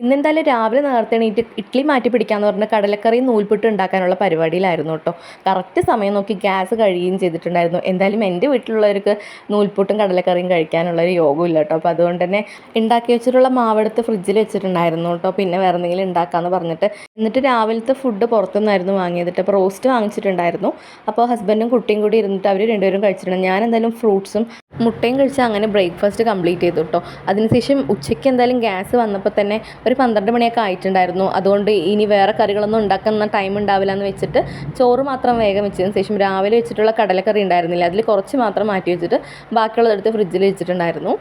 ഇന്നെന്തായാലും രാവിലെ നേരത്തെ എണീറ്റ് ഇഡ്ഡലി മാറ്റി പിടിക്കാമെന്ന് പറഞ്ഞ് കടലക്കറിയും നൂൽപുട്ട് ഉണ്ടാക്കാനുള്ള പരിപാടിയിലായിരുന്നു കേട്ടോ. കറക്റ്റ് സമയം നോക്കി ഗ്യാസ് കഴിയുകയും ചെയ്തിട്ടുണ്ടായിരുന്നു. എന്തായാലും എൻ്റെ വീട്ടിലുള്ളവർക്ക് നൂൽപുട്ടും കടലക്കറിയും കഴിക്കാനുള്ളൊരു യോഗമില്ല കേട്ടോ. അപ്പോൾ അതുകൊണ്ട് തന്നെ ഉണ്ടാക്കി വെച്ചിട്ടുള്ള മാവെടുത്ത് ഫ്രിഡ്ജിൽ വെച്ചിട്ടുണ്ടായിരുന്നു കേട്ടോ. പിന്നെ വേറെ എന്തെങ്കിലും ഉണ്ടാക്കാമെന്ന് പറഞ്ഞിട്ട് എന്നിട്ട് രാവിലത്തെ ഫുഡ് പുറത്തുനിന്നായിരുന്നു വാങ്ങിയത്. അപ്പോൾ റോസ്റ്റ് വാങ്ങിച്ചിട്ടുണ്ടായിരുന്നു. അപ്പോൾ ഹസ്ബൻഡും കുട്ടിയും കൂടി ഇരുന്നിട്ട് അവർ രണ്ടുപേരും കഴിച്ചിട്ടുണ്ട്. ഞാൻ എന്തായാലും ഫ്രൂട്ട്സും മുട്ടയും കഴിച്ച് അങ്ങനെ ബ്രേക്ക്ഫാസ്റ്റ് കംപ്ലീറ്റ് ചെയ്തു കേട്ടോ. അതിനുശേഷം ഉച്ചയ്ക്ക് എന്തായാലും ഗ്യാസ് വന്നപ്പോൾ തന്നെ ഒരു 12 മണിയൊക്കെ ആയിട്ടുണ്ടായിരുന്നു. അതുകൊണ്ട് ഇനി വേറെ കറികളൊന്നും ഉണ്ടാക്കുന്ന ടൈം ഉണ്ടാവില്ല എന്ന് വെച്ചിട്ട് ചോറ് മാത്രം വേഗം വെച്ചതിന് ശേഷം രാവിലെ വെച്ചിട്ടുള്ള കടലക്കറി ഉണ്ടായിരുന്നില്ല, അതിൽ കുറച്ച് മാത്രം മാറ്റി വെച്ചിട്ട് ബാക്കിയുള്ളതെടുത്ത് ഫ്രിഡ്ജിൽ വെച്ചിട്ടുണ്ടായിരുന്നു.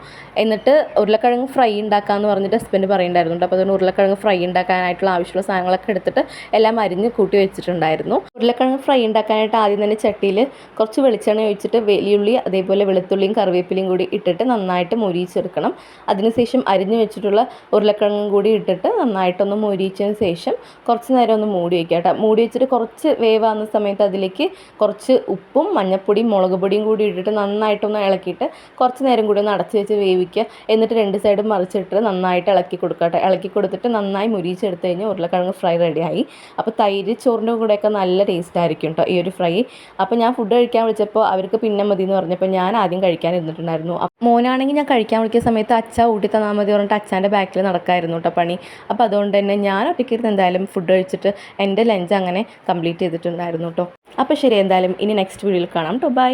എന്നിട്ട് ഉരുളക്കിഴങ്ങ് ഫ്രൈ ഉണ്ടാക്കാമെന്ന് പറഞ്ഞിട്ട് ഹസ്ബൻഡ് പറയുന്നുണ്ടായിരുന്നു. അപ്പോൾ അതുകൊണ്ട് ഉരുളക്കിഴങ്ങ് ഫ്രൈ ഉണ്ടാക്കാനായിട്ടുള്ള ആവശ്യമുള്ള സാധനങ്ങളൊക്കെ എടുത്തിട്ട് എല്ലാം അരിഞ്ഞ് കൂട്ടി വെച്ചിട്ടുണ്ടായിരുന്നു. ഉരുളക്കിഴങ്ങ് ഫ്രൈ ഉണ്ടാക്കാനായിട്ട് ആദ്യം തന്നെ ചട്ടിയിൽ കുറച്ച് വെളിച്ചെണ്ണ ഒഴിച്ചിട്ട് വലിയുള്ളി അതേപോലെ വെളുത്തുള്ളിയും കറിവേപ്പിലയും കൂടി ഇട്ടിട്ട് നന്നായിട്ട് മൊരിയിച്ചെടുക്കണം. അതിനുശേഷം അരിഞ്ഞു വെച്ചിട്ടുള്ള ഉരുളക്കിഴങ്ങും കൂടി ഇട്ടിട്ട് നന്നായിട്ടൊന്ന് മൊരിയിച്ചതിന് ശേഷം കുറച്ച് നേരം ഒന്ന് മൂടി വയ്ക്കുക കേട്ടോ. മൂടി വെച്ചിട്ട് കുറച്ച് വേവാകുന്ന സമയത്ത് അതിലേക്ക് കുറച്ച് ഉപ്പും മഞ്ഞൾപ്പൊടിയും മുളക് പൊടിയും കൂടി ഇട്ടിട്ട് നന്നായിട്ടൊന്ന് ഇളക്കിയിട്ട് കുറച്ച് നേരം കൂടി ഒന്ന് അടച്ച് വെച്ച് വേവിക്കുക. എന്നിട്ട് രണ്ട് സൈഡും മറിച്ചിട്ട് നന്നായിട്ട് ഇളക്കി കൊടുക്കുക കേട്ടോ. ഇളക്കി കൊടുത്തിട്ട് നന്നായി മുരിയിച്ചെടുത്ത് കഴിഞ്ഞാൽ ഉരുളക്കിഴങ്ങ് ഫ്രൈ റെഡിയായി. അപ്പോൾ തൈര് ചോറിൻ്റെ കൂടെയൊക്കെ നല്ല ടേസ്റ്റ് ആയിരിക്കും കേട്ടോ ഈ ഒരു ഫ്രൈ. അപ്പോൾ ഞാൻ ഫുഡ് കഴിക്കാൻ വിളിച്ചപ്പോൾ അവർക്ക് പിന്നെ മതി എന്ന് പറഞ്ഞപ്പോൾ ഞാൻ ആദ്യം കഴിക്കാൻ ഇരുന്നിട്ടുണ്ടായിരുന്നു. മോനാണെങ്കിൽ ഞാൻ കഴിക്കാൻ വിളിക്കുന്ന സമയത്ത് അച്ഛ ഊട്ടി തന്നാൽ മതി പറഞ്ഞിട്ട് അച്ഛൻ്റെ ബാക്കിൽ നടക്കായിരുന്നു കേട്ടോ പണി. അപ്പോൾ അതുകൊണ്ട് തന്നെ ഞാൻ ഒറ്റയ്ക്കിരുന്ന് എന്തായാലും ഫുഡ് കഴിച്ചിട്ട് എൻ്റെ ലഞ്ച് അങ്ങനെ കംപ്ലീറ്റ് ചെയ്തിട്ടുണ്ടായിരുന്നു കേട്ടോ. അപ്പോൾ ശരി, എന്തായാലും ഇനി നെക്സ്റ്റ് വീഡിയോയിൽ കാണാം കേട്ടോ. ബൈ.